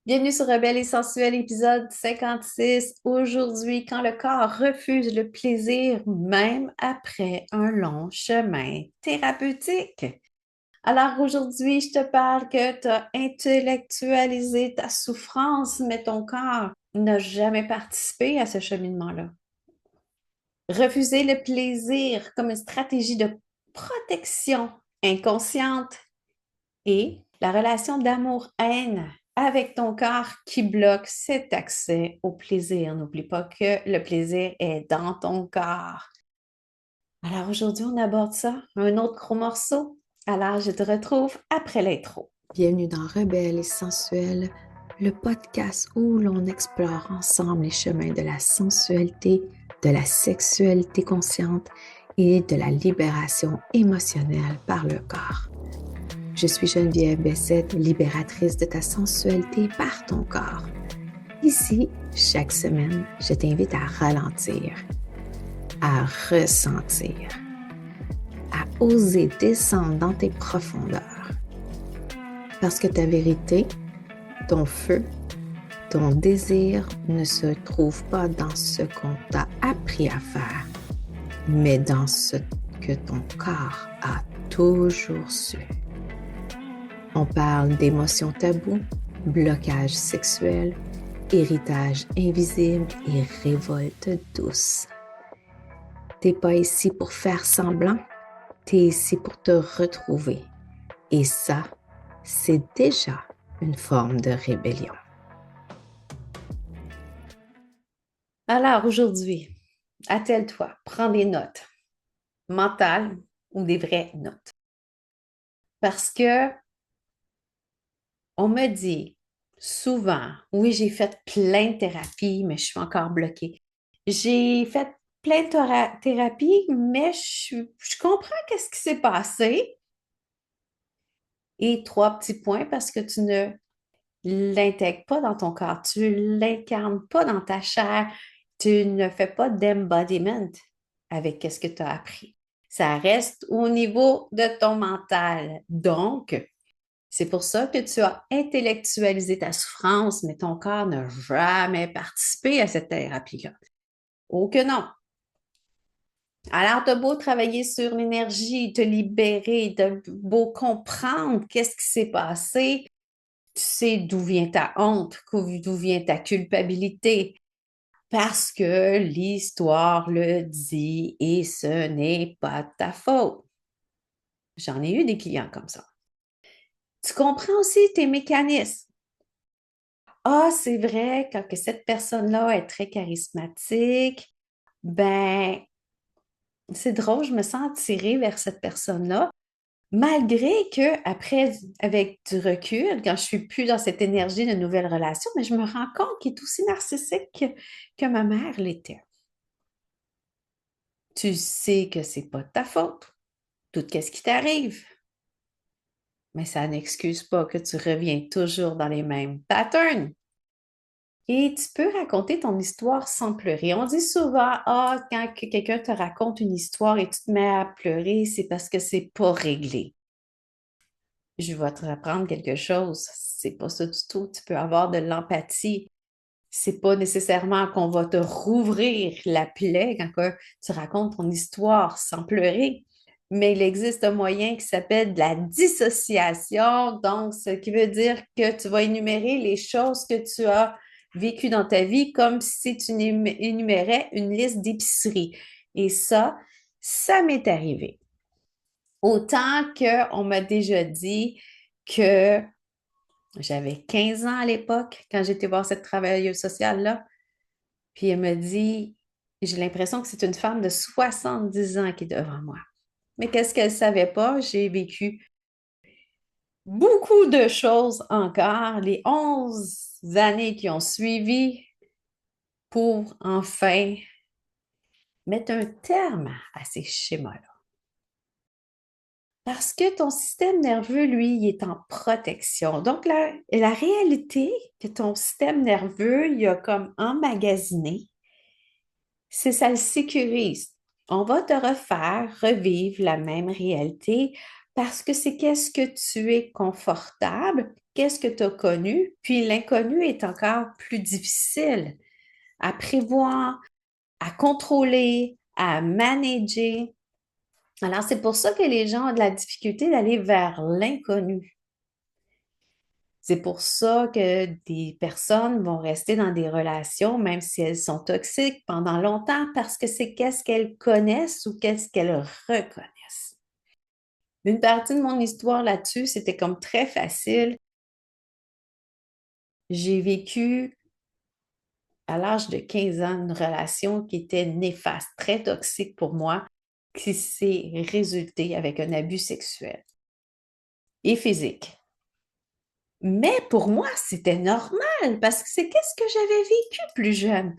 Bienvenue sur Rebelle et Sensuel, épisode 56. Aujourd'hui, quand le corps refuse le plaisir, même après un long chemin thérapeutique. Alors aujourd'hui, je te parle que tu as intellectualisé ta souffrance, mais ton corps n'a jamais participé à ce cheminement-là. Refuser le plaisir comme une stratégie de protection inconsciente et la relation d'amour-haine avec ton corps qui bloque cet accès au plaisir. N'oublie pas que le plaisir est dans ton corps. Alors aujourd'hui, on aborde ça, un autre gros morceau. Alors je te retrouve après l'intro. Bienvenue dans Rebelle et Sensuel, le podcast où l'on explore ensemble les chemins de la sensualité, de la sexualité consciente et de la libération émotionnelle par le corps. Je suis Geneviève Bessette, libératrice de ta sensualité par ton corps. Ici, chaque semaine, je t'invite à ralentir, à ressentir, à oser descendre dans tes profondeurs. Parce que ta vérité, ton feu, ton désir ne se trouve pas dans ce qu'on t'a appris à faire, mais dans ce que ton corps a toujours su. On parle d'émotions tabous, blocage sexuel, héritage invisible et révolte douce. T'es pas ici pour faire semblant, t'es ici pour te retrouver. Et ça, c'est déjà une forme de rébellion. Alors aujourd'hui, attelle-toi, prends des notes mentales ou des vraies notes. Parce que on me dit souvent, oui, j'ai fait plein de thérapies, mais je suis encore bloquée. J'ai fait plein de thérapies, mais je comprends qu'est-ce qui s'est passé. Et trois petits points parce que tu ne l'intègres pas dans ton corps, tu l'incarnes pas dans ta chair, tu ne fais pas d'embodiment avec ce que tu as appris. Ça reste au niveau de ton mental. Donc, c'est pour ça que tu as intellectualisé ta souffrance, mais ton corps n'a jamais participé à cette thérapie-là. Oh que non. Alors, tu as beau travailler sur l'énergie, te libérer, tu as beau comprendre qu'est-ce qui s'est passé, tu sais d'où vient ta honte, d'où vient ta culpabilité, parce que l'histoire le dit et ce n'est pas ta faute. J'en ai eu des clients comme ça. Tu comprends aussi tes mécanismes. Ah, c'est vrai, quand que cette personne-là est très charismatique, ben, c'est drôle, je me sens attirée vers cette personne-là, malgré que après, avec du recul, quand je suis plus dans cette énergie de nouvelle relation, mais je me rends compte qu'il est aussi narcissique que ma mère l'était. Tu sais que c'est pas de ta faute, tout ce qui t'arrive, mais ça n'excuse pas que tu reviens toujours dans les mêmes patterns. Et tu peux raconter ton histoire sans pleurer. On dit souvent, ah, quand quelqu'un te raconte une histoire et tu te mets à pleurer, c'est parce que c'est pas réglé. Je vais te apprendre quelque chose. C'est pas ça du tout. Tu peux avoir de l'empathie. C'est pas nécessairement qu'on va te rouvrir la plaie quand tu racontes ton histoire sans pleurer. Mais il existe un moyen qui s'appelle de la dissociation. Donc, ce qui veut dire que tu vas énumérer les choses que tu as vécues dans ta vie comme si tu énumérais une liste d'épicerie. Et ça m'est arrivé. Autant qu'on m'a déjà dit que j'avais 15 ans à l'époque quand j'étais voir cette travailleuse sociale-là. Puis elle me dit, j'ai l'impression que c'est une femme de 70 ans qui est devant moi. Mais qu'est-ce qu'elle ne savait pas? J'ai vécu beaucoup de choses encore, les 11 années qui ont suivi pour enfin mettre un terme à ces schémas-là. Parce que ton système nerveux, lui, il est en protection. Donc, la réalité que ton système nerveux, il a comme emmagasiné, c'est ça le sécurise. On va te refaire revivre la même réalité parce que c'est qu'est-ce que tu es confortable qu'est-ce que tu as connu, puis l'inconnu est encore plus difficile à prévoir, à contrôler, à manager. Alors, c'est pour ça que les gens ont de la difficulté d'aller vers l'inconnu. C'est pour ça que des personnes vont rester dans des relations, même si elles sont toxiques pendant longtemps, parce que c'est qu'est-ce qu'elles connaissent ou qu'est-ce qu'elles reconnaissent. Une partie de mon histoire là-dessus, c'était comme très facile. J'ai vécu à l'âge de 15 ans une relation qui était néfaste, très toxique pour moi, qui s'est résultée avec un abus sexuel et physique. Mais pour moi, c'était normal parce que c'est qu'est-ce que j'avais vécu plus jeune.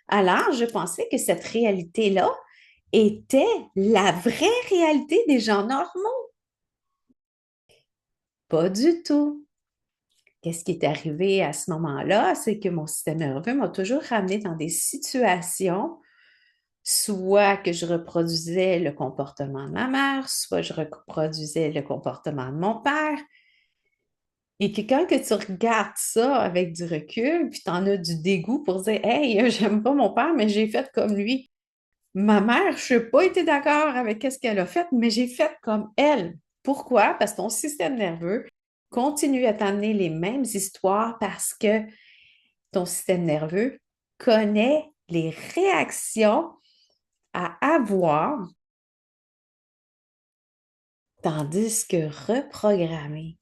Alors, je pensais que cette réalité-là était la vraie réalité des gens normaux. Pas du tout. Qu'est-ce qui est arrivé à ce moment-là? C'est que mon système nerveux m'a toujours ramené dans des situations, soit que je reproduisais le comportement de ma mère, soit je reproduisais le comportement de mon père. Et que quand que tu regardes ça avec du recul, puis tu en as du dégoût pour dire Hey, j'aime pas mon père, mais j'ai fait comme lui. Ma mère, je n'ai pas été d'accord avec ce qu'elle a fait, mais j'ai fait comme elle. Pourquoi? Parce que ton système nerveux continue à t'amener les mêmes histoires parce que ton système nerveux connaît les réactions à avoir, tandis que reprogrammer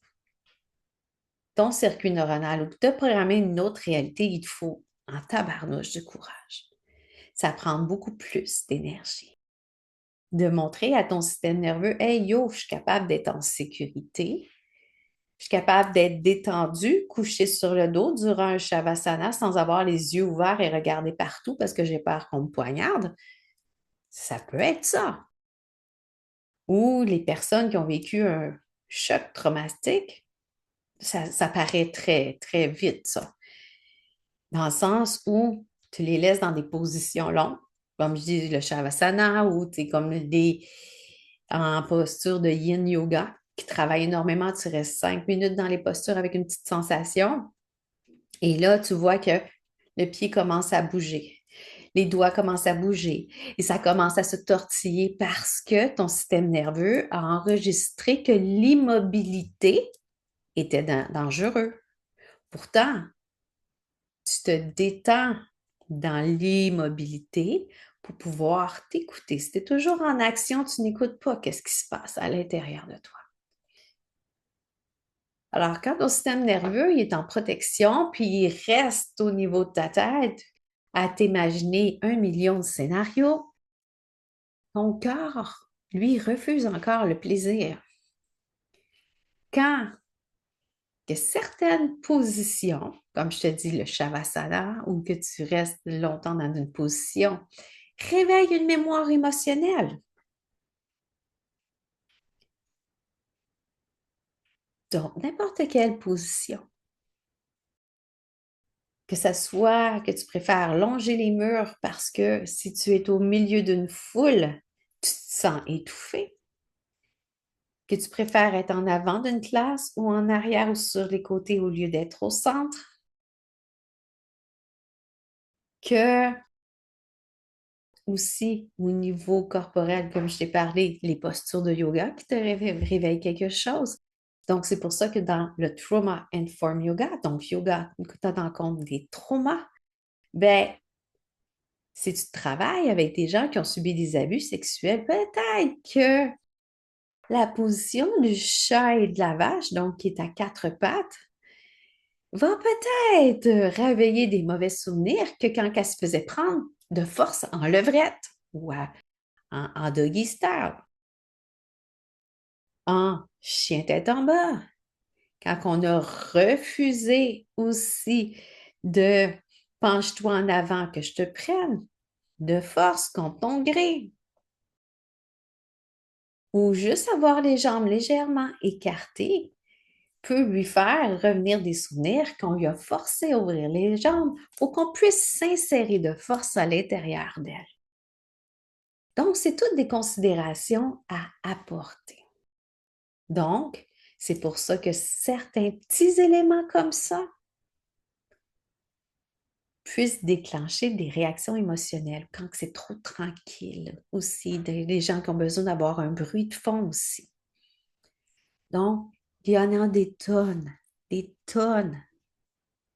ton circuit neuronal ou te programmer une autre réalité, il te faut en tabarnouche de courage. Ça prend beaucoup plus d'énergie. De montrer à ton système nerveux, hey yo, je suis capable d'être en sécurité, je suis capable d'être détendu, couché sur le dos durant un shavasana sans avoir les yeux ouverts et regarder partout parce que j'ai peur qu'on me poignarde. Ça peut être ça. Ou les personnes qui ont vécu un choc traumatique, ça paraît très, très vite, ça. Dans le sens où tu les laisses dans des positions longues, comme je dis, le Shavasana, ou tu es comme en posture de Yin Yoga, qui travaille énormément. Tu restes 5 minutes dans les postures avec une petite sensation. Et là, tu vois que le pied commence à bouger. Les doigts commencent à bouger et ça commence à se tortiller parce que ton système nerveux a enregistré que l'immobilité était dangereux. Pourtant, tu te détends dans l'immobilité pour pouvoir t'écouter. Si tu es toujours en action, tu n'écoutes pas qu'est-ce qui se passe à l'intérieur de toi. Alors, quand ton système nerveux il est en protection, puis il reste au niveau de ta tête à t'imaginer 1 million de scénarios, ton corps, lui, refuse encore le plaisir. Quand que certaines positions, comme je te dis, le Shavasana, ou que tu restes longtemps dans une position, réveillent une mémoire émotionnelle. Donc, n'importe quelle position. Que ce soit que tu préfères longer les murs parce que si tu es au milieu d'une foule, tu te sens étouffé. Que tu préfères être en avant d'une classe ou en arrière ou sur les côtés au lieu d'être au centre. Que aussi au niveau corporel, comme je t'ai parlé, les postures de yoga qui te réveillent quelque chose. Donc, c'est pour ça que dans le Trauma Informed Yoga, donc yoga, tu as en compte des traumas, ben, si tu travailles avec des gens qui ont subi des abus sexuels, peut-être que la position du chat et de la vache, donc qui est à quatre pattes, va peut-être réveiller des mauvais souvenirs que quand elle se faisait prendre de force en levrette ou en doggy style, en chien tête en bas, quand on a refusé aussi de penche-toi en avant que je te prenne de force contre ton gré, ou juste avoir les jambes légèrement écartées peut lui faire revenir des souvenirs qu'on lui a forcé à ouvrir les jambes pour qu'on puisse s'insérer de force à l'intérieur d'elle. Donc, c'est toutes des considérations à apporter. Donc, C'est pour ça que certains petits éléments comme ça puissent déclencher des réactions émotionnelles quand c'est trop tranquille aussi, des gens qui ont besoin d'avoir un bruit de fond aussi. Donc, il y en a des tonnes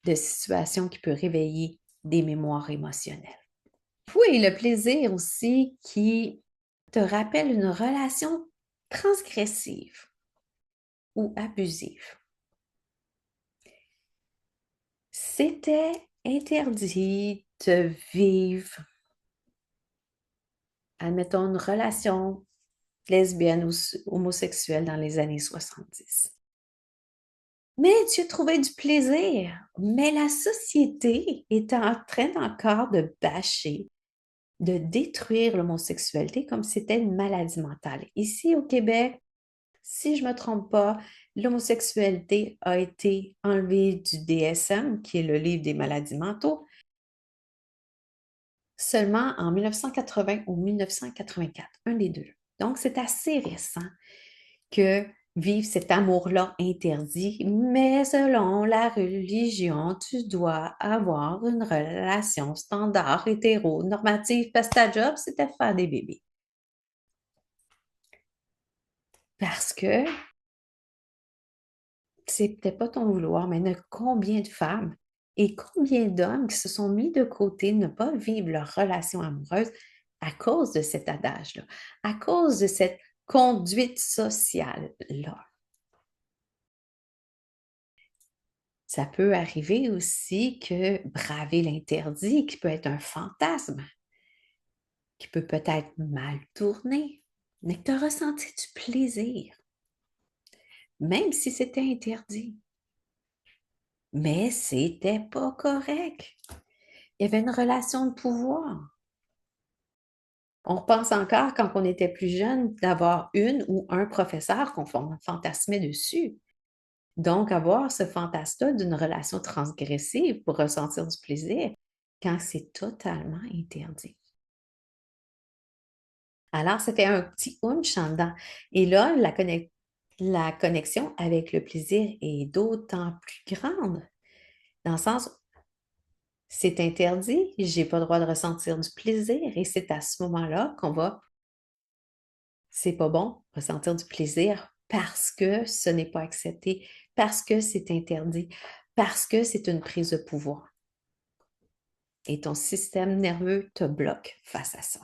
de situations qui peuvent réveiller des mémoires émotionnelles. Oui, le plaisir aussi qui te rappelle une relation transgressive ou abusive. C'était interdit de vivre, admettons, une relation lesbienne ou homosexuelle dans les années 70. Mais tu as trouvé du plaisir. Mais la société est en train encore de bâcher, de détruire l'homosexualité comme si c'était une maladie mentale. Ici au Québec, si je ne me trompe pas, l'homosexualité a été enlevée du DSM, qui est le livre des maladies mentaux, seulement en 1980 ou 1984, un des deux. Donc, c'est assez récent que vivre cet amour-là interdit, mais selon la religion, tu dois avoir une relation standard, hétéro-normative, parce que ta job, c'était de faire des bébés. Parce que c'est peut-être pas ton vouloir, mais il y a combien de femmes et combien d'hommes qui se sont mis de côté, ne pas vivre leur relation amoureuse à cause de cet adage-là, à cause de cette conduite sociale-là. Ça peut arriver aussi que braver l'interdit, qui peut être un fantasme, qui peut peut-être mal tourner, mais que tu as ressenti du plaisir, même si c'était interdit. Mais c'était pas correct. Il y avait une relation de pouvoir. On pense encore, quand on était plus jeune, d'avoir une ou un professeur qu'on fantasmait dessus. Donc, avoir ce fantasme-là d'une relation transgressive pour ressentir du plaisir quand c'est totalement interdit. Alors, c'était un petit hunch en dedans. Et là, la connexion avec le plaisir est d'autant plus grande, dans le sens, c'est interdit, j'ai pas le droit de ressentir du plaisir, et c'est à ce moment-là qu'on va, c'est pas bon, ressentir du plaisir parce que ce n'est pas accepté, parce que c'est interdit, parce que c'est une prise de pouvoir. Et ton système nerveux te bloque face à ça.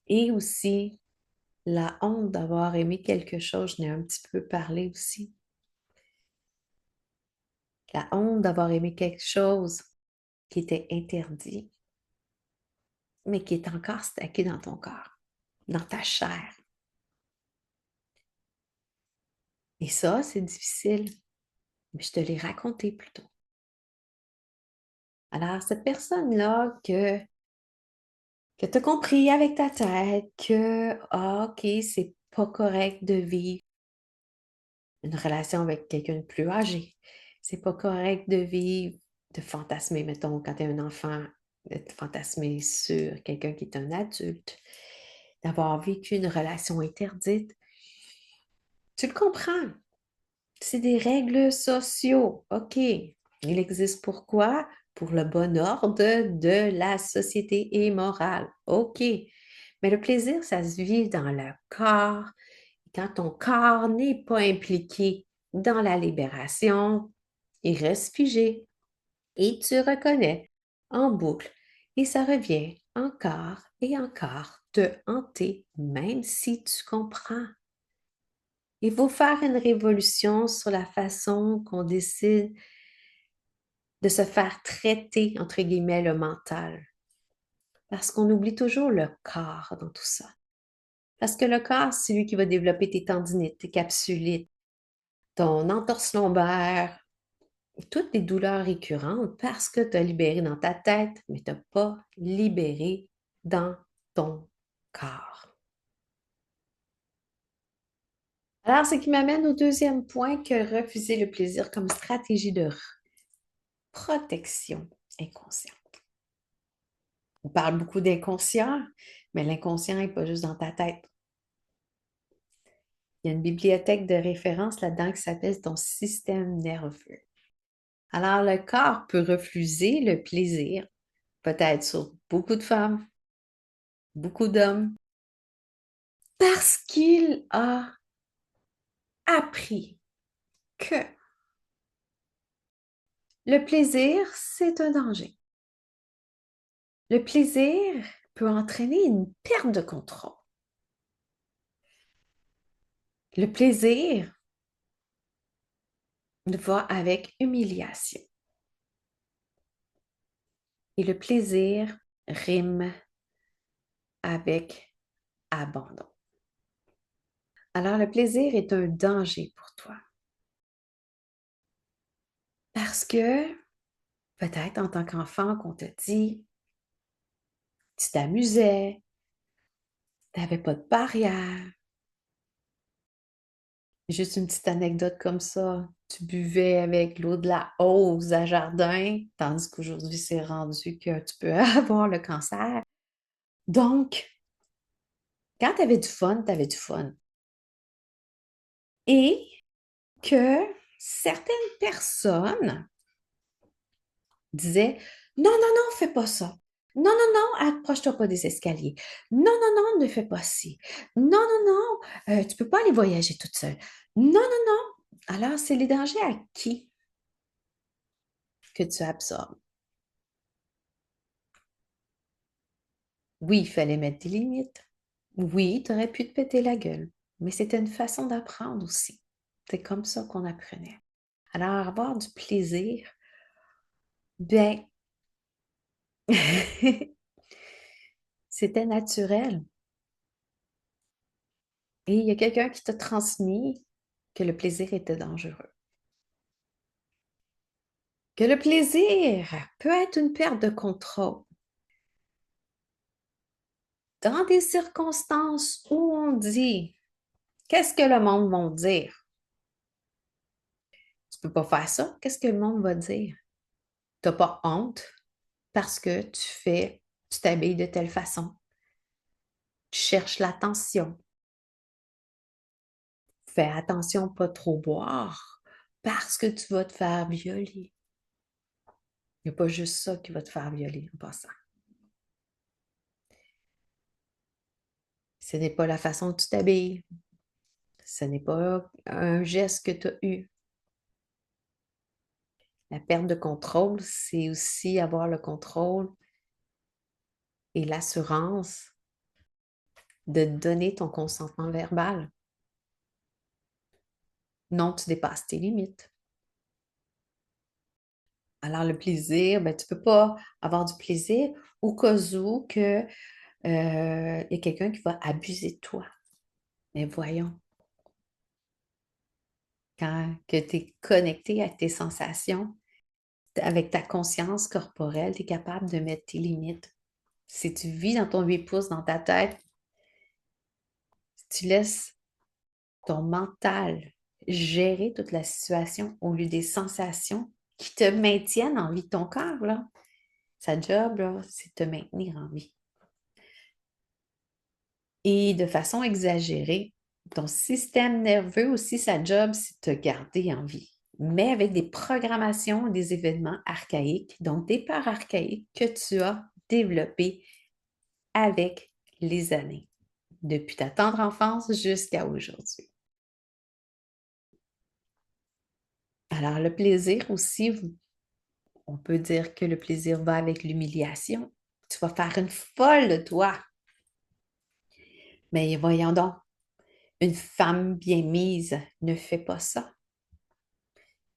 Et aussi, la honte d'avoir aimé quelque chose, je n'ai un petit peu parlé aussi. La honte d'avoir aimé quelque chose qui était interdit, mais qui est encore stacké dans ton corps, dans ta chair. Et ça, c'est difficile, mais je te l'ai raconté plus tôt. Alors, cette personne-là que tu as compris avec ta tête que, OK, c'est pas correct de vivre une relation avec quelqu'un de plus âgé. C'est pas correct de vivre, de fantasmer, mettons, quand tu es un enfant, de fantasmer sur quelqu'un qui est un adulte, d'avoir vécu une relation interdite. Tu le comprends. C'est des règles sociaux. OK. Il existe pourquoi? Pour le bon ordre de la société et morale. OK. Mais le plaisir, ça se vit dans le corps. Quand ton corps n'est pas impliqué dans la libération, il reste figé et tu reconnais en boucle et ça revient encore et encore te hanter, même si tu comprends. Il faut faire une révolution sur la façon qu'on décide de se faire traiter, entre guillemets, le mental. Parce qu'on oublie toujours le corps dans tout ça. Parce que le corps, c'est lui qui va développer tes tendinites, tes capsulites, ton entorse lombaire, toutes les douleurs récurrentes parce que tu as libéré dans ta tête, mais tu n'as pas libéré dans ton corps. Alors, ce qui m'amène au deuxième point, que refuser le plaisir comme stratégie de protection inconsciente. On parle beaucoup d'inconscient, mais l'inconscient n'est pas juste dans ta tête. Il y a une bibliothèque de référence là-dedans qui s'appelle ton système nerveux. Alors, le corps peut refuser le plaisir, peut-être sur beaucoup de femmes, beaucoup d'hommes, parce qu'il a appris que le plaisir, c'est un danger. Le plaisir peut entraîner une perte de contrôle. Le plaisir va avec humiliation. Et le plaisir rime avec abandon. Alors, le plaisir est un danger pour toi. Parce que peut-être en tant qu'enfant qu'on te dit, tu t'amusais, tu n'avais pas de barrière. Juste une petite anecdote comme ça, tu buvais avec l'eau de la hose à jardin, tandis qu'aujourd'hui, c'est rendu que tu peux avoir le cancer. Donc, quand tu avais du fun, tu avais du fun. Et que certaines personnes disaient, non, non, non, fais pas ça. Non, non, non, approche-toi pas des escaliers. Non, non, non, ne fais pas ci. Non, non, non, tu peux pas aller voyager toute seule. Non, non, non. Alors, c'est les dangers à qui que tu absorbes? Oui, il fallait mettre des limites. Oui, tu aurais pu te péter la gueule, mais c'était une façon d'apprendre aussi. C'est comme ça qu'on apprenait. Alors, avoir du plaisir, bien, c'était naturel. Et il y a quelqu'un qui t'a transmis que le plaisir était dangereux. Que le plaisir peut être une perte de contrôle. Dans des circonstances où on dit, qu'est-ce que le monde va dire? Tu peux pas faire ça. Qu'est-ce que le monde va dire? Tu n'as pas honte parce que tu t'habilles de telle façon. Tu cherches l'attention. Fais attention pas trop boire parce que tu vas te faire violer. Il n'y a pas juste ça qui va te faire violer en passant. Ce n'est pas la façon dont tu t'habilles. Ce n'est pas un geste que tu as eu. La perte de contrôle, c'est aussi avoir le contrôle et l'assurance de donner ton consentement verbal. Non, tu dépasses tes limites. Alors, le plaisir, ben, tu ne peux pas avoir du plaisir au cas où que, y a quelqu'un qui va abuser de toi. Mais voyons, quand que tu es connecté à tes sensations, avec ta conscience corporelle, tu es capable de mettre tes limites. Si tu vis dans ton 8 pouces dans ta tête, si tu laisses ton mental gérer toute la situation au lieu des sensations qui te maintiennent en vie de ton corps, là. Sa job, là, c'est de te maintenir en vie. Et de façon exagérée, ton système nerveux aussi, sa job, c'est de te garder en vie. Mais avec des programmations, des événements archaïques, donc des peurs archaïques que tu as développées avec les années, depuis ta tendre enfance jusqu'à aujourd'hui. Alors, le plaisir aussi, on peut dire que le plaisir va avec l'humiliation. Tu vas faire une folle de toi. Mais voyons donc, une femme bien mise ne fait pas ça.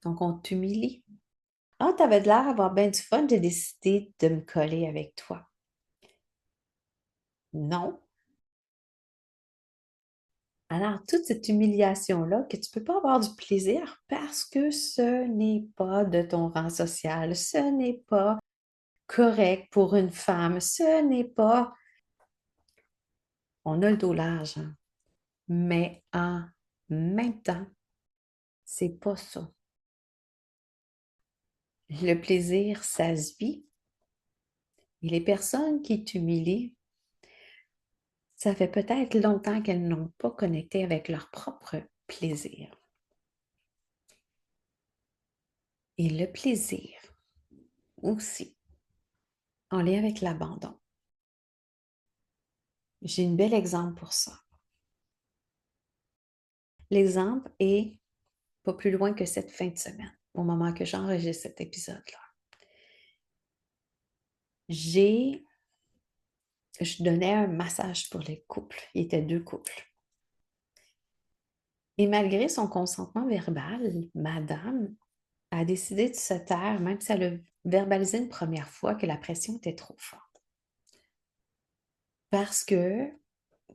Donc, on t'humilie. Ah, tu avais de l'air d'avoir bien du fun, j'ai décidé de me coller avec toi. Non. Alors, toute cette humiliation-là, que tu ne peux pas avoir du plaisir parce que ce n'est pas de ton rang social, ce n'est pas correct pour une femme, ce n'est pas... On a le dos large, hein. Mais en même temps, c'est pas ça. Le plaisir, ça se vit. Et les personnes qui t'humilient, Ça fait peut-être longtemps qu'elles n'ont pas connecté avec leur propre plaisir. Et le plaisir aussi, en lien avec l'abandon. J'ai un bel exemple pour ça. L'exemple est pas plus loin que cette fin de semaine, au moment que j'enregistre cet épisode-là. Je donnais un massage pour les couples. Il y était 2 couples. Et malgré son consentement verbal, madame a décidé de se taire, même si elle a verbalisé une première fois que la pression était trop forte. Parce que,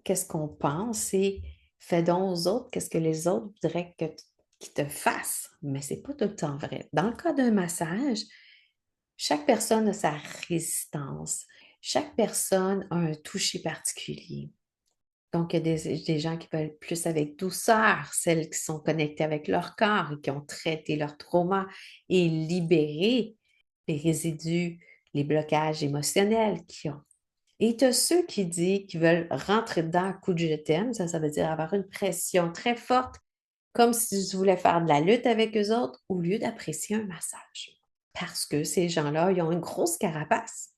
qu'est-ce qu'on pense, c'est fais donc aux autres qu'est-ce que les autres voudraient qu'ils te fassent. Mais c'est pas tout le temps vrai. Dans le cas d'un massage, chaque personne a sa résistance. Chaque personne a un toucher particulier. Donc, il y a des gens qui veulent plus avec douceur, celles qui sont connectées avec leur corps et qui ont traité leur trauma et libéré les résidus, les blocages émotionnels qu'ils ont. Et tu as ceux qui disent qu'ils veulent rentrer dedans à coup de je t'aime, ça veut dire avoir une pression très forte, comme si je voulais faire de la lutte avec eux autres, au lieu d'apprécier un massage. Parce que ces gens-là, ils ont une grosse carapace.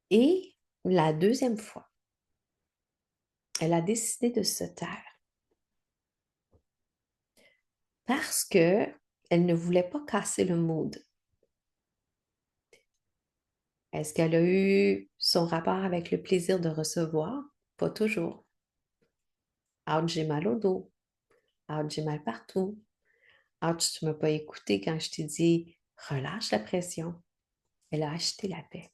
Et la deuxième fois, elle a décidé de se taire parce que elle ne voulait pas casser le mood. Est-ce qu'elle a eu son rapport avec le plaisir de recevoir? Pas toujours. Ouch, j'ai mal au dos. Ouch, j'ai mal partout. Ouch, tu ne m'as pas écouté quand je t'ai dit relâche la pression. Elle a acheté la paix.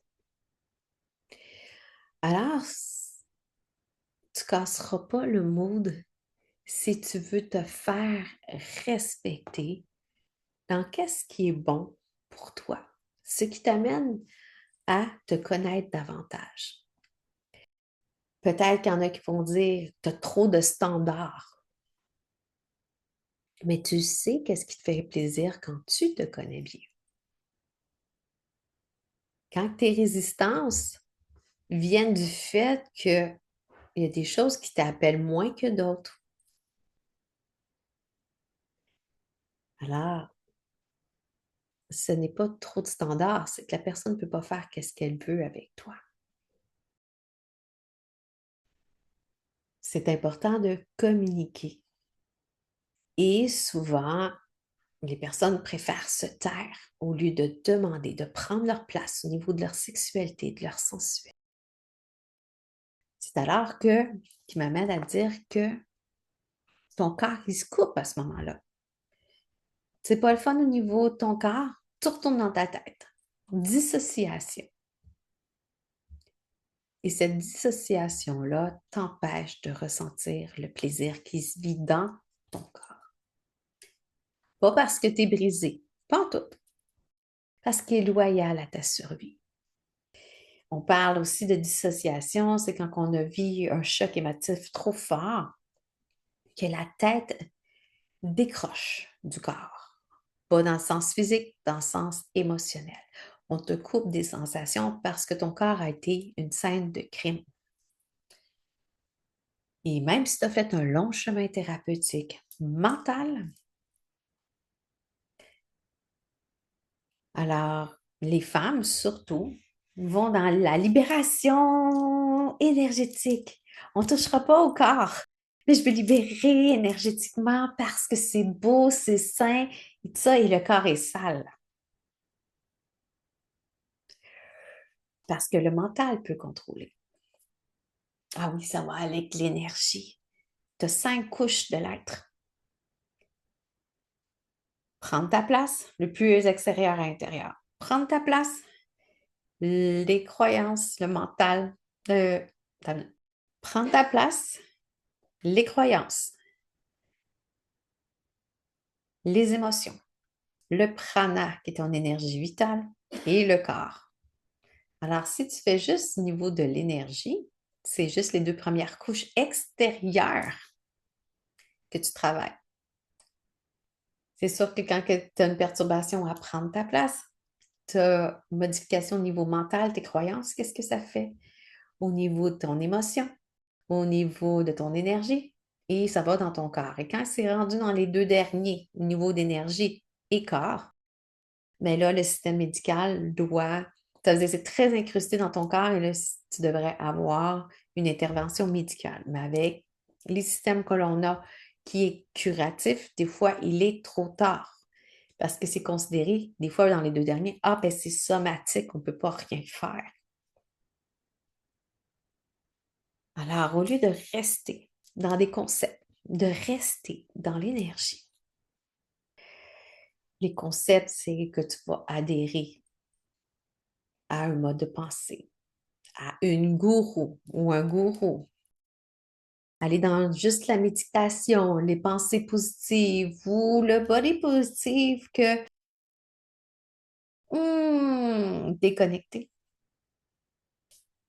Alors, tu ne casseras pas le mood si tu veux te faire respecter dans qu'est-ce qui est bon pour toi, ce qui t'amène à te connaître davantage. Peut-être qu'il y en a qui vont dire, tu as trop de standards, mais tu sais qu'est-ce qui te fait plaisir quand tu te connais bien. Quand tes résistances viennent du fait qu'il y a des choses qui t'appellent moins que d'autres. Alors, ce n'est pas trop de standards, c'est que la personne ne peut pas faire ce qu'elle veut avec toi. C'est important de communiquer. Et souvent, les personnes préfèrent se taire au lieu de demander, de prendre leur place au niveau de leur sexualité, de leur sensualité. C'est alors qui m'amène à dire que ton corps, il se coupe à ce moment-là. C'est pas le fun au niveau de ton corps, tu retournes dans ta tête. Dissociation. Et cette dissociation-là t'empêche de ressentir le plaisir qui se vit dans ton corps. Pas parce que tu es brisé, pas en tout, parce qu'il est loyal à ta survie. On parle aussi de dissociation, c'est quand on a vécu un choc émotif trop fort, que la tête décroche du corps. Pas dans le sens physique, dans le sens émotionnel. On te coupe des sensations parce que ton corps a été une scène de crime. Et même si tu as fait un long chemin thérapeutique mental, alors les femmes surtout vont dans la libération énergétique. On ne touchera pas au corps, mais je veux libérer énergétiquement parce que c'est beau, c'est sain, et tout ça, et le corps est sale. Parce que le mental peut contrôler. Ah oui, ça va avec l'énergie. Tu as 5 couches de l'être. Prendre ta place, le plus extérieur à intérieur. Prendre ta place, les croyances, le mental. Prendre ta place, les croyances, les émotions, le prana qui est ton énergie vitale et le corps. Alors, si tu fais juste au niveau de l'énergie, c'est juste les 2 premières couches extérieures que tu travailles. C'est sûr que quand tu as une perturbation à prendre ta place, ta modification au niveau mental, tes croyances, qu'est-ce que ça fait? Au niveau de ton émotion, au niveau de ton énergie, et ça va dans ton corps. Et quand c'est rendu dans les deux derniers, au niveau d'énergie et corps, mais là, le système médical doit, c'est très incrusté dans ton corps et là, tu devrais avoir une intervention médicale. Mais avec les systèmes que l'on a qui est curatif, des fois, il est trop tard parce que c'est considéré, des fois, dans les deux derniers, ah, ben c'est somatique, on ne peut pas rien faire. Alors, au lieu de rester dans des concepts, de rester dans l'énergie, les concepts, c'est que tu vas adhérer à un mode de pensée, à une gourou ou un gourou. Aller dans juste la méditation, les pensées positives ou le body positif que déconnecté.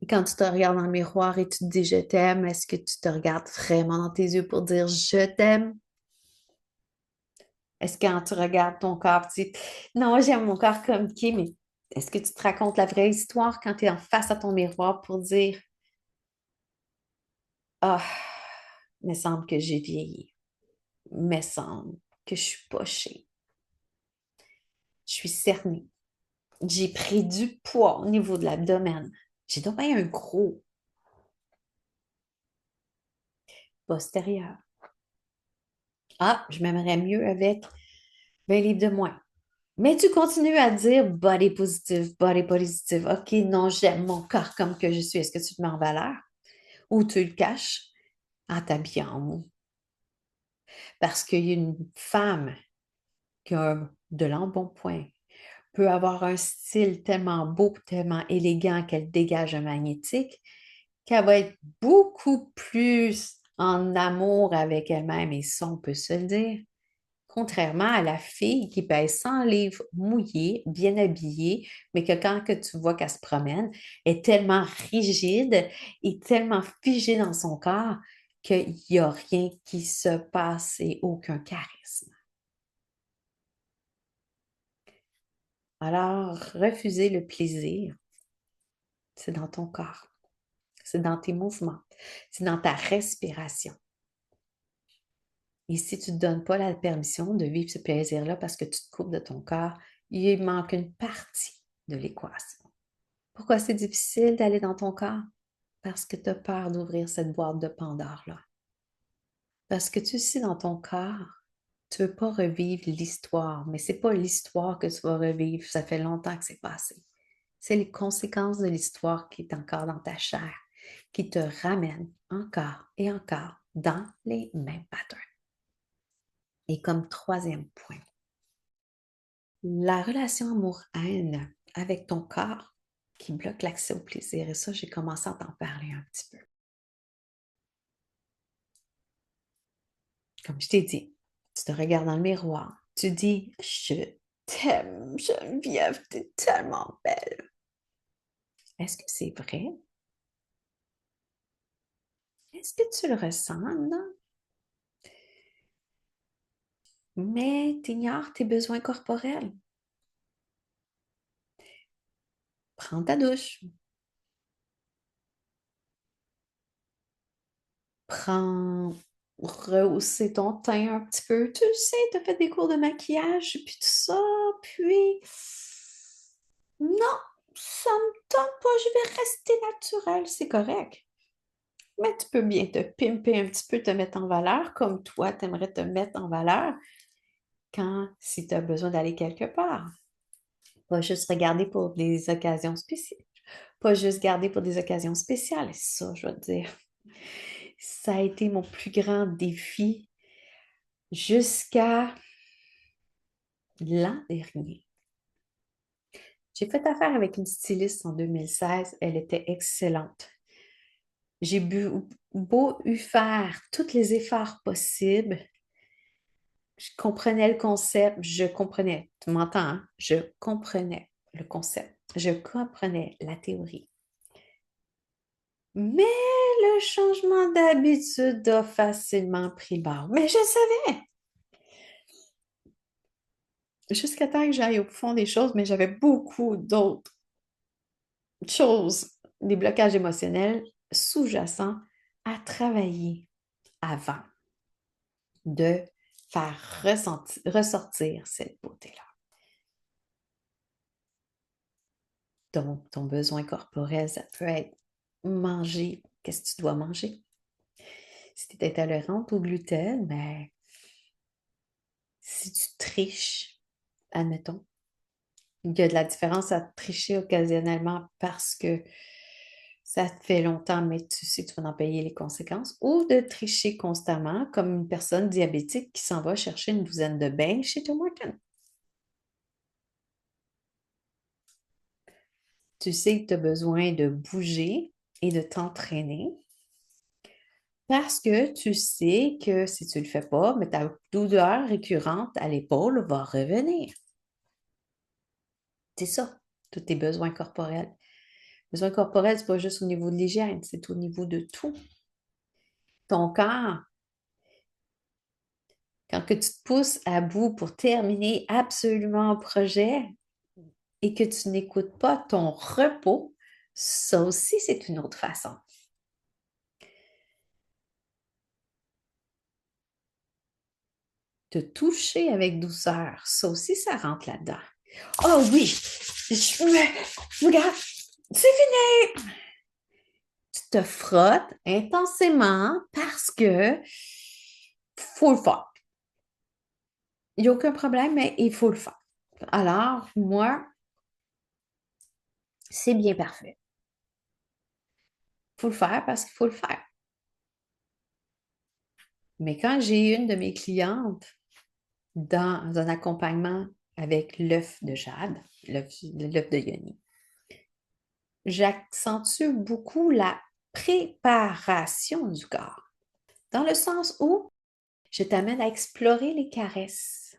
Et quand tu te regardes dans le miroir et tu te dis je t'aime, est-ce que tu te regardes vraiment dans tes yeux pour dire je t'aime? Est-ce que quand tu regardes ton corps, tu dis non, j'aime mon corps comme qui, mais est-ce que tu te racontes la vraie histoire quand tu es en face à ton miroir pour dire ah, il me semble que j'ai vieilli, il me semble que je suis pochée, je suis cernée, j'ai pris du poids au niveau de l'abdomen, j'ai donc bien un gros postérieur. Ah, je m'aimerais mieux avec 20 livres de moins. Mais tu continues à dire body positive. OK, non, j'aime mon corps comme que je suis. Est-ce que tu te mets en valeur ou tu le caches en t'habillant? Parce qu'il y a une femme qui a de l'embonpoint, peut avoir un style tellement beau, tellement élégant qu'elle dégage un magnétique, qu'elle va être beaucoup plus en amour avec elle-même, et ça, on peut se le dire. Contrairement à la fille qui pèse 100 livres mouillée, bien habillée, mais que quand que tu vois qu'elle se promène, est tellement rigide et tellement figée dans son corps qu'il n'y a rien qui se passe et aucun charisme. Alors, refuser le plaisir, c'est dans ton corps, c'est dans tes mouvements, c'est dans ta respiration. Et si tu ne te donnes pas la permission de vivre ce plaisir-là parce que tu te coupes de ton corps, il manque une partie de l'équation. Pourquoi c'est difficile d'aller dans ton corps? Parce que tu as peur d'ouvrir cette boîte de Pandore-là. Parce que tu sais, dans ton corps, tu ne veux pas revivre l'histoire, mais ce n'est pas l'histoire que tu vas revivre, ça fait longtemps que c'est passé. C'est les conséquences de l'histoire qui est encore dans ta chair, qui te ramènent encore et encore dans les mêmes patterns. Et comme troisième point, la relation amour-haine avec ton corps qui bloque l'accès au plaisir. Et ça, j'ai commencé à t'en parler un petit peu. Comme je t'ai dit, tu te regardes dans le miroir, tu dis, je t'aime, Geneviève, t'es tellement belle. Est-ce que c'est vrai? Est-ce que tu le ressens, non? Mais tu ignores tes besoins corporels. Prends ta douche. Prends, rehausser ton teint un petit peu. Tu le sais, tu as fait des cours de maquillage, puis tout ça, puis non, ça me tente pas, je vais rester naturelle, c'est correct. Mais tu peux bien te pimper un petit peu, te mettre en valeur, comme toi, tu aimerais te mettre en valeur quand, si tu as besoin d'aller quelque part. Pas juste regarder pour des occasions spéciales. Pas juste garder pour des occasions spéciales. Et ça, je vais te dire, ça a été mon plus grand défi jusqu'à l'an dernier. J'ai fait affaire avec une styliste en 2016. Elle était excellente. J'ai beau eu faire tous les efforts possibles. Je comprenais le concept. Je comprenais. Tu m'entends, hein? Je comprenais le concept. Je comprenais la théorie. Mais le changement d'habitude a facilement pris le bord. Mais je savais. jusqu'à temps que j'aille au fond des choses, mais j'avais beaucoup d'autres choses, des blocages émotionnels sous-jacents à travailler avant de faire ressortir cette beauté-là. Donc, ton besoin corporel, ça peut être manger. Qu'est-ce que tu dois manger? Si tu es intolérante au gluten, ben, si tu triches, admettons, il y a de la différence à tricher occasionnellement parce que ça te fait longtemps, mais tu sais que tu vas en payer les conséquences, ou de tricher constamment, comme une personne diabétique qui s'en va chercher une douzaine de bains chez Tim Hortons. Tu sais que tu as besoin de bouger et de t'entraîner parce que tu sais que si tu ne le fais pas, mais ta douleur récurrente à l'épaule va revenir. C'est ça, tous tes besoins corporels. Besoins corporels, c'est pas juste au niveau de l'hygiène, c'est au niveau de tout. Ton corps, quand que tu te pousses à bout pour terminer absolument un projet et que tu n'écoutes pas ton repos, ça aussi, c'est une autre façon. Te toucher avec douceur, ça aussi, ça rentre là-dedans. Oh oui, regarde, c'est fini. Tu te frottes intensément parce que faut le faire. Il n'y a aucun problème, mais il faut le faire. Alors, moi, c'est bien parfait. Il faut le faire parce qu'il faut le faire. Mais quand j'ai une de mes clientes dans un accompagnement avec l'œuf de jade, l'œuf de yoni, j'accentue beaucoup la préparation du corps, dans le sens où je t'amène à explorer les caresses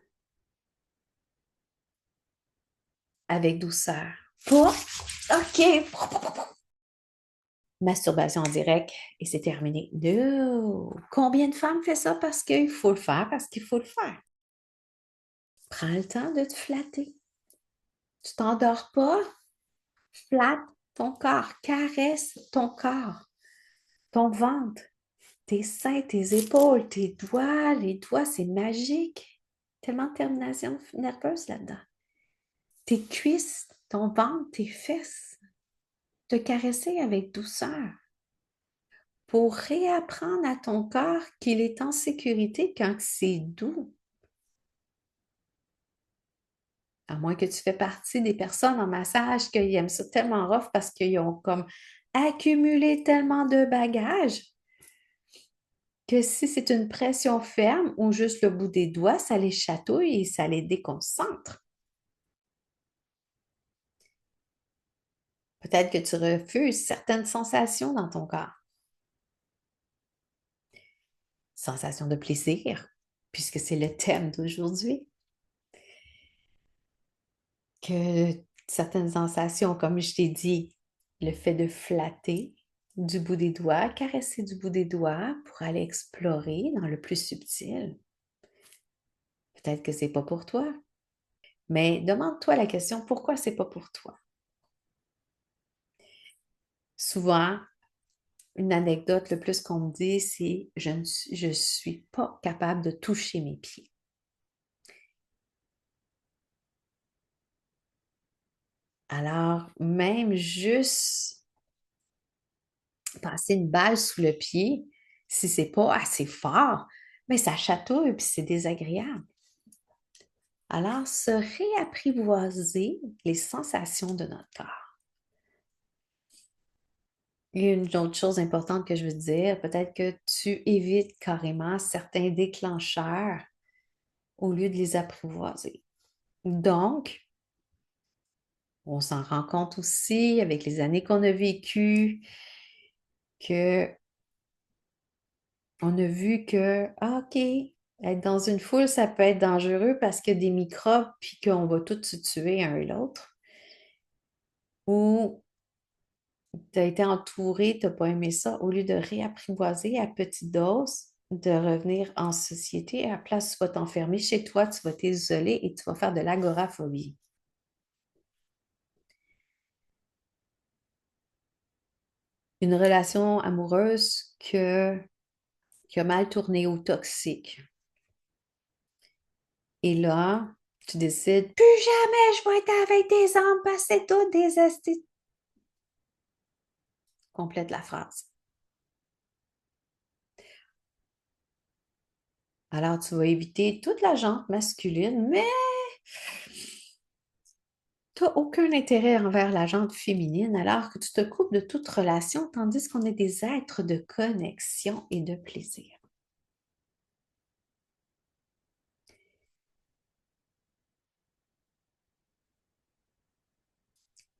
avec douceur. Pas, OK, masturbation en direct et c'est terminé. No! Combien de femmes fait ça parce qu'il faut le faire, parce qu'il faut le faire? Prends le temps de te flatter. Tu t'endors pas? Flatte ton corps, caresse ton corps, ton ventre, tes seins, tes épaules, tes doigts. Les doigts, c'est magique. Tellement de termination nerveuse là-dedans. Tes cuisses, ton ventre, tes fesses. Te caresser avec douceur pour réapprendre à ton corps qu'il est en sécurité quand c'est doux. À moins que tu fais partie des personnes en massage qui aiment ça tellement rough parce qu'ils ont comme accumulé tellement de bagages que si c'est une pression ferme ou juste le bout des doigts, ça les chatouille et ça les déconcentre. Peut-être que tu refuses certaines sensations dans ton corps. Sensations de plaisir, puisque c'est le thème d'aujourd'hui. Que certaines sensations, comme je t'ai dit, le fait de flatter du bout des doigts, caresser du bout des doigts pour aller explorer dans le plus subtil. Peut-être que c'est pas pour toi, mais demande-toi la question, pourquoi c'est pas pour toi? Souvent, une anecdote, le plus qu'on me dit, c'est je suis pas capable de toucher mes pieds. Alors, même juste passer une balle sous le pied, si c'est pas assez fort, mais ça chatouille puis c'est désagréable. Alors, se réapprivoiser les sensations de notre corps. Il y a une autre chose importante que je veux te dire, peut-être que tu évites carrément certains déclencheurs au lieu de les apprivoiser. Donc, on s'en rend compte aussi avec les années qu'on a vécues que on a vu que, OK, être dans une foule, ça peut être dangereux parce qu'il y a des microbes puis qu'on va tous se tuer un et l'autre. Ou tu as été entouré, tu n'as pas aimé ça, au lieu de réapprivoiser à petite dose, de revenir en société. À la place, tu vas t'enfermer chez toi, tu vas t'isoler et tu vas faire de l'agoraphobie. Une relation amoureuse qui a mal tourné ou toxique. Et là, tu décides, plus jamais je vais être avec des hommes parce que c'est tout des estis. Complète la phrase. Alors, tu vas éviter toute la jante masculine, mais tu n'as aucun intérêt envers la jante féminine alors que tu te coupes de toute relation, tandis qu'on est des êtres de connexion et de plaisir.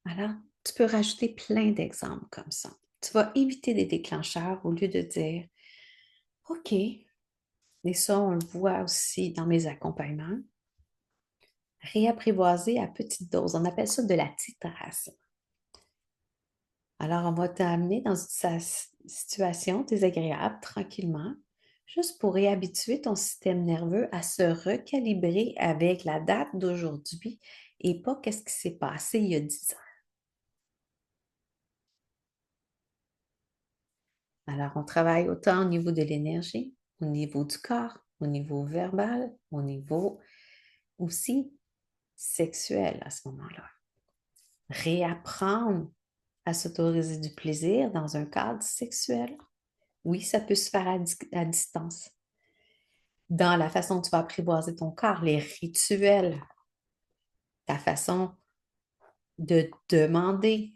Alors, tu peux rajouter plein d'exemples comme ça. Tu vas éviter des déclencheurs au lieu de dire, OK, et ça, on le voit aussi dans mes accompagnements, réapprivoiser à petite dose. On appelle ça de la titration. Alors, on va t'amener dans une situation désagréable tranquillement, juste pour réhabituer ton système nerveux à se recalibrer avec la date d'aujourd'hui et pas qu'est-ce qui s'est passé il y a 10 ans. Alors, on travaille autant au niveau de l'énergie, au niveau du corps, au niveau verbal, au niveau aussi sexuel à ce moment-là. Réapprendre à s'autoriser du plaisir dans un cadre sexuel. Oui, ça peut se faire à distance. Dans la façon dont tu vas apprivoiser ton corps, les rituels, ta façon de demander.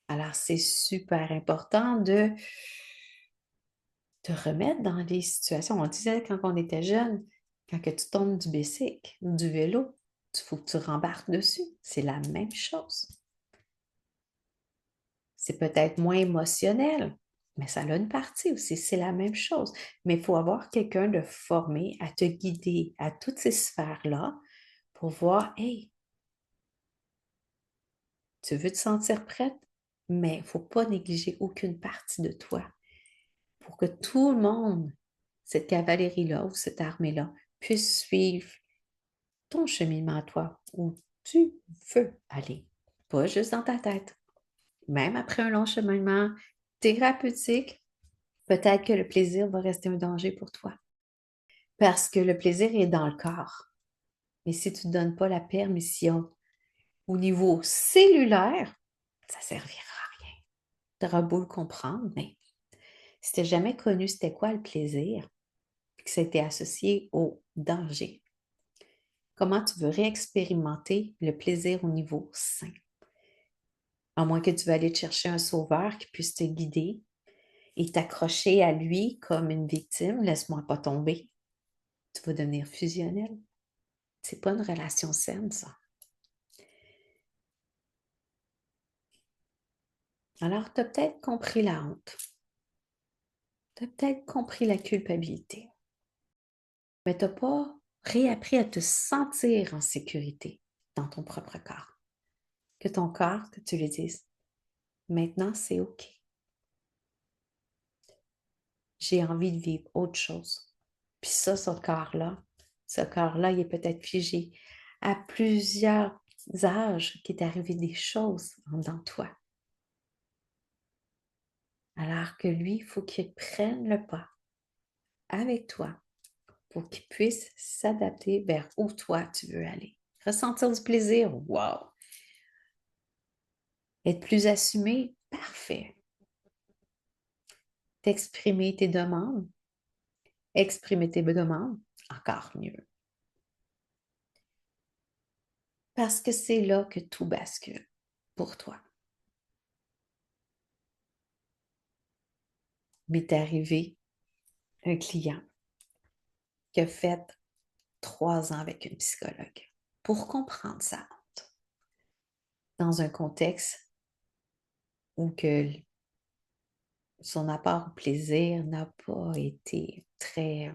Alors, c'est super important de te remettre dans les situations. On disait quand on était jeune, quand que tu tombes du bicycle ou du vélo, il faut que tu rembarques dessus. C'est la même chose. C'est peut-être moins émotionnel, mais ça a une partie aussi. C'est la même chose. Mais il faut avoir quelqu'un de formé à te guider à toutes ces sphères-là pour voir, hey, tu veux te sentir prête, mais il ne faut pas négliger aucune partie de toi pour que tout le monde, cette cavalerie-là ou cette armée-là, puisse suivre ton cheminement à toi où tu veux aller, pas juste dans ta tête. Même après un long cheminement thérapeutique, peut-être que le plaisir va rester un danger pour toi parce que le plaisir est dans le corps. Mais si tu ne donnes pas la permission au niveau cellulaire, ça ne servira à rien. Tu auras beau le comprendre, mais si tu n'as jamais connu c'était quoi le plaisir, et que ça a été associé au danger, comment tu veux réexpérimenter le plaisir au niveau sain? À moins que tu veux aller te chercher un sauveur qui puisse te guider et t'accrocher à lui comme une victime, laisse-moi pas tomber. Tu vas devenir fusionnel. C'est pas une relation saine, ça. Alors, tu as peut-être compris la honte. Tu as peut-être compris la culpabilité. Mais tu n'as pas réappris à te sentir en sécurité dans ton propre corps. Que ton corps, que tu lui dises, maintenant c'est OK. J'ai envie de vivre autre chose. Puis ça, ce corps-là, il est peut-être figé à plusieurs âges qu'il est arrivé des choses dans toi. Alors que lui, il faut qu'il prenne le pas avec toi pour qu'il puisse s'adapter vers où toi tu veux aller. Ressentir du plaisir, wow! Être plus assumé, parfait. T'exprimer tes demandes, exprimer tes demandes, encore mieux. Parce que c'est là que tout bascule pour toi. M'est arrivé un client qui a fait 3 ans avec une psychologue pour comprendre ça dans un contexte où que son apport au plaisir n'a pas été très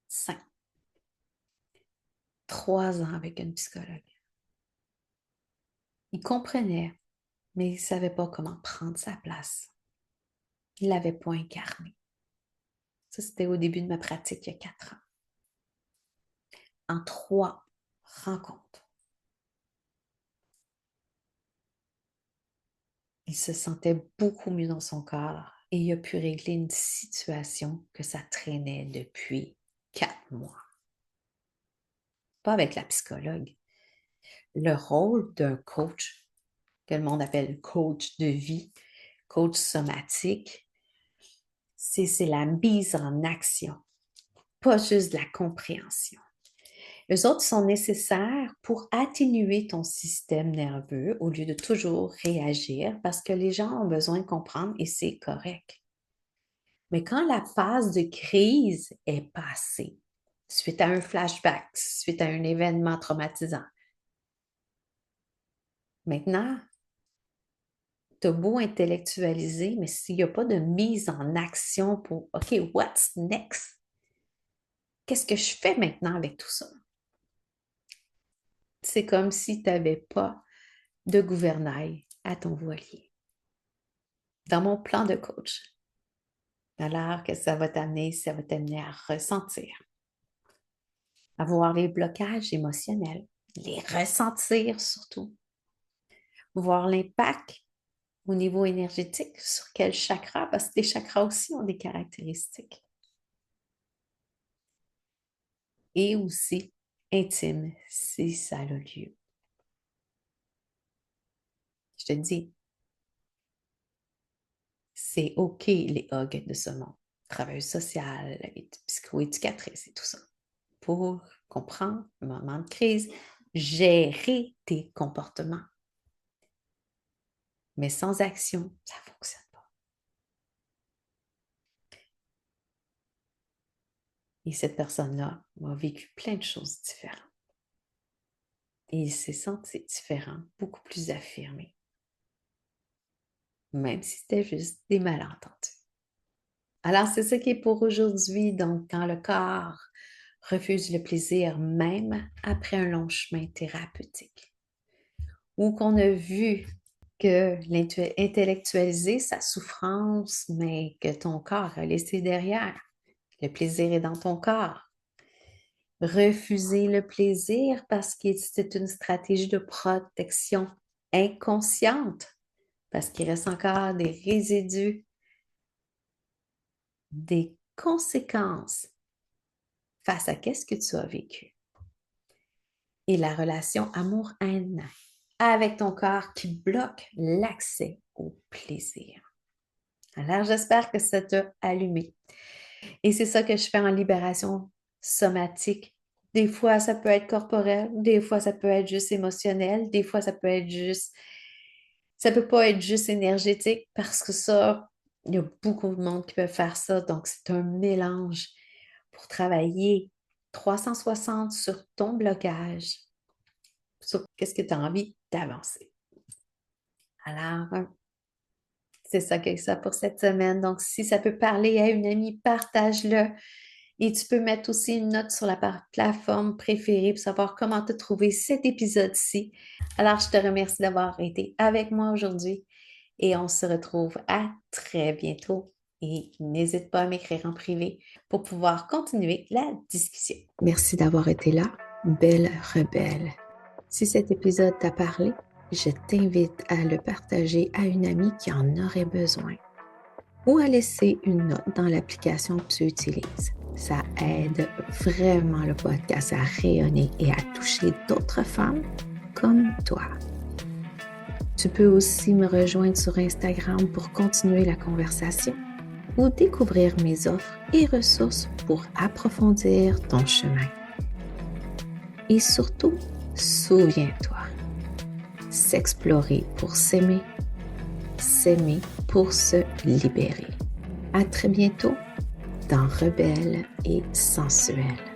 sain. 3 ans avec une psychologue. Il comprenait, mais il ne savait pas comment prendre sa place. Il ne l'avait pas incarné. Ça, c'était au début de ma pratique, il y a 4 ans. En 3 rencontres, il se sentait beaucoup mieux dans son corps et il a pu régler une situation que ça traînait depuis 4 mois. Pas avec la psychologue. Le rôle d'un coach, que le monde appelle coach de vie, coach somatique, c'est la mise en action, pas juste de la compréhension. Les autres sont nécessaires pour atténuer ton système nerveux au lieu de toujours réagir parce que les gens ont besoin de comprendre et c'est correct. Mais quand la phase de crise est passée, suite à un flashback, suite à un événement traumatisant, maintenant, tu as beau intellectualiser, mais s'il n'y a pas de mise en action pour OK, what's next? Qu'est-ce que je fais maintenant avec tout ça? C'est comme si tu n'avais pas de gouvernail à ton voilier. Dans mon plan de coach, alors que ça va t'amener à ressentir, à voir les blocages émotionnels, les ressentir surtout, voir l'impact au niveau énergétique sur quel chakra, parce que les chakras aussi ont des caractéristiques. Et aussi intime, si ça a lieu. Je te dis, c'est OK les hugs de ce monde, travailleuse sociale, psychoéducatrice et tout ça, pour comprendre le moment de crise, gérer tes comportements. Mais sans action, ça ne fonctionne pas. Et cette personne-là a vécu plein de choses différentes. Et il s'est senti différent, beaucoup plus affirmé. Même si c'était juste des malentendus. Alors, c'est ce qui est pour aujourd'hui. Donc, quand le corps refuse le plaisir, même après un long chemin thérapeutique, ou qu'on a vu que intellectualiser sa souffrance, mais que ton corps a laissé derrière, le plaisir est dans ton corps. Refuser le plaisir parce que c'est une stratégie de protection inconsciente, parce qu'il reste encore des résidus, des conséquences face à qu'est-ce que tu as vécu. Et la relation amour-haine avec ton corps qui bloque l'accès au plaisir. Alors, j'espère que ça t'a allumé. Et c'est ça que je fais en libération somatique. Des fois, ça peut être corporel, des fois, ça peut être juste émotionnel, des fois, ça peut être juste... Ça peut pas être juste énergétique parce que ça, il y a beaucoup de monde qui peut faire ça. Donc, c'est un mélange pour travailler 360 sur ton blocage, sur qu'est-ce que tu as envie d'avancer. Alors, c'est ça que ça pour cette semaine. Donc, si ça peut parler à une amie, partage-le. Et tu peux mettre aussi une note sur la plateforme préférée pour savoir comment te trouver cet épisode-ci. Alors, je te remercie d'avoir été avec moi aujourd'hui et on se retrouve à très bientôt. Et n'hésite pas à m'écrire en privé pour pouvoir continuer la discussion. Merci d'avoir été là, belle rebelle. Si cet épisode t'a parlé, je t'invite à le partager à une amie qui en aurait besoin ou à laisser une note dans l'application que tu utilises. Ça aide vraiment le podcast à rayonner et à toucher d'autres femmes comme toi. Tu peux aussi me rejoindre sur Instagram pour continuer la conversation ou découvrir mes offres et ressources pour approfondir ton chemin. Et surtout, souviens-toi, s'explorer pour s'aimer pour se libérer. À très bientôt dans Rebelle et sensuelle.